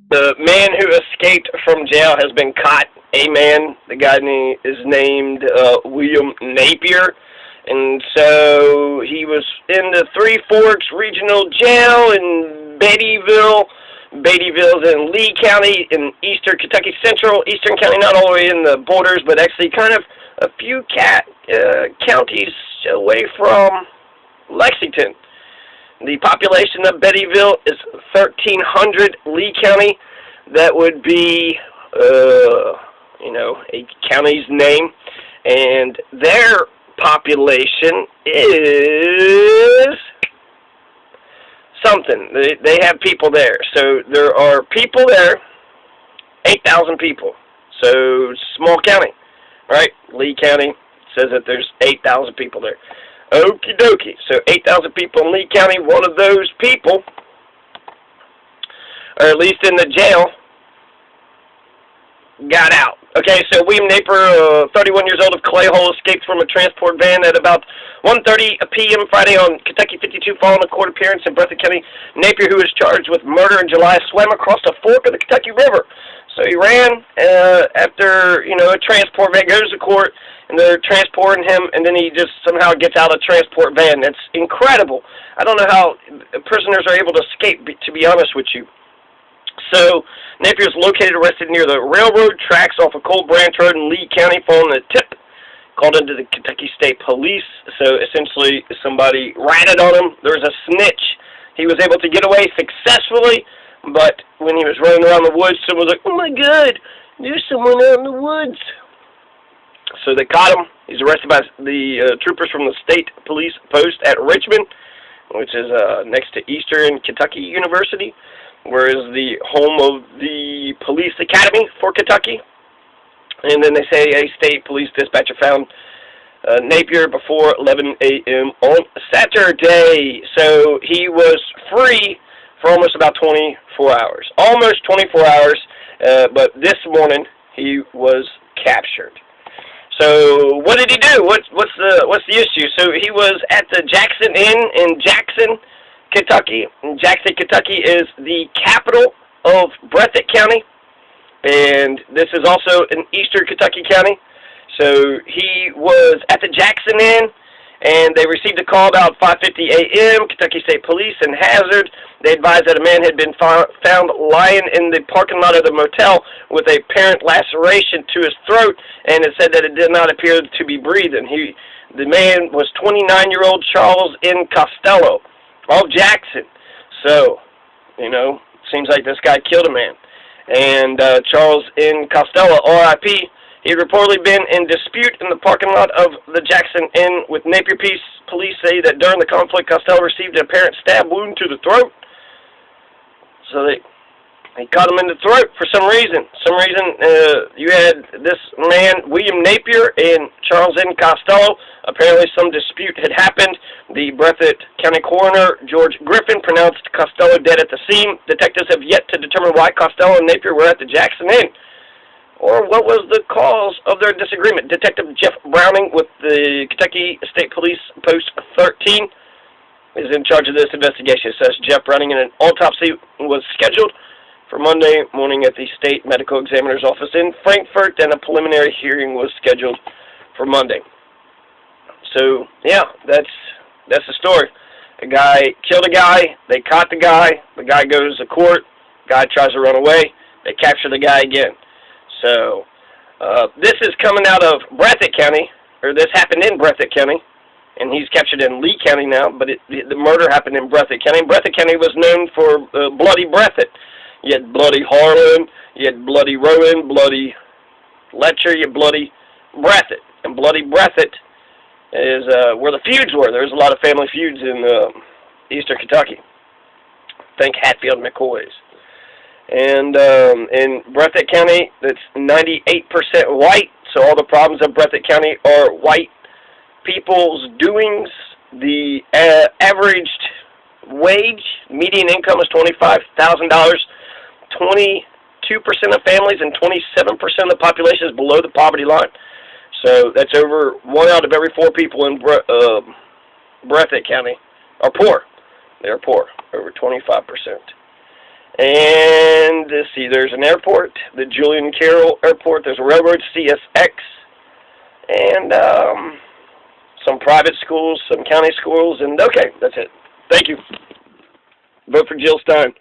The man who escaped from jail has been caught. A man, the guy is named William Napier. And so he was in the Three Forks Regional Jail in Beattyville. Beattyville's in Lee County in eastern Kentucky, central Eastern County, not all the way in the borders, but actually kind of a few counties away from Lexington. The population of Beattyville is 1,300. Lee County, that would be, a county's name, and their population is something. They have people there. So there are people there, 8,000 people. So small county, right? Lee County says that there's 8,000 people there. Okie dokie. So 8,000 people in Lee County. One of those people, or at least in the jail, got out. Okay, so William Napier, 31 years old of Clay Hole, escaped from a transport van at about 1:30 p.m. Friday on Kentucky 52 following a court appearance in Breathitt County. Napier, who was charged with murder in July, swam across a fork of the Kentucky River. So he ran after, a transport van goes to court, and they're transporting him, and then he just somehow gets out of the transport van. That's incredible. I don't know how prisoners are able to escape, to be honest with you. So Napier is located arrested near the railroad tracks off of Cold Branch Road in Lee County following a tip called into the Kentucky State Police. So essentially somebody ratted on him. There was a snitch. He was able to get away successfully, but when he was running around the woods, someone was like, "Oh my God, there's someone out in the woods." So they caught him. He's arrested by the troopers from the State Police Post at Richmond, which is next to Eastern Kentucky University, where is the home of the police academy for Kentucky. And then they say a state police dispatcher found Napier before 11 a.m. on Saturday. So he was free for almost about 24 hours. Almost 24 hours, but this morning he was captured. So what did he do? What's the issue? So he was at the Jackson Inn in Jackson, Kentucky. And Jackson, Kentucky is the capital of Breathitt County, and this is also in eastern Kentucky County. So he was at the Jackson Inn, and they received a call about 5:50 a.m. Kentucky State Police and Hazard. They advised that a man had been found lying in the parking lot of the motel with a apparent laceration to his throat, and it said that it did not appear to be breathing. The man was 29-year-old Charles Costello of Jackson. So, seems like this guy killed a man. And Charles Costello, R.I.P., he had reportedly been in dispute in the parking lot of the Jackson Inn with Napier. Police say that during the conflict, Costello received an apparent stab wound to the throat. So they caught him in the throat for some reason. You had this man, William Napier, and Charles Costello. Apparently some dispute had happened. The Breathitt County coroner, George Griffin, pronounced Costello dead at the scene. Detectives have yet to determine why Costello and Napier were at the Jackson Inn, or what was the cause of their disagreement. Detective Jeff Browning with the Kentucky State Police Post 13 is in charge of this investigation. It says Jeff Browning, and an autopsy was scheduled for Monday morning at the State Medical Examiner's office in Frankfort, and a preliminary hearing was scheduled for Monday. So, yeah, that's the story. A guy killed a guy, they caught the guy goes to court, guy tries to run away, they capture the guy again. So, this is coming out of Breathitt County, or this happened in Breathitt County, and he's captured in Lee County now, but the murder happened in Breathitt County. Breathitt County was known for Bloody Breathitt. You had Bloody Harlan, you had Bloody Rowan, Bloody Letcher, you had Bloody Breathitt. And Bloody Breathitt is where the feuds were. There's a lot of family feuds in eastern Kentucky. Think Hatfield McCoys. And in Breathitt County, that's 98% white, so all the problems of Breathitt County are white people's doings. The averaged wage, median income is $25,000. 22% of families and 27% of the population is below the poverty line. So that's over 1 out of every 4 people in Breathitt County are poor. They're poor, over 25%. And let's see, there's an airport, the Julian Carroll Airport. There's a railroad, CSX, and some private schools, some county schools, and okay, that's it. Thank you. Vote for Jill Stein.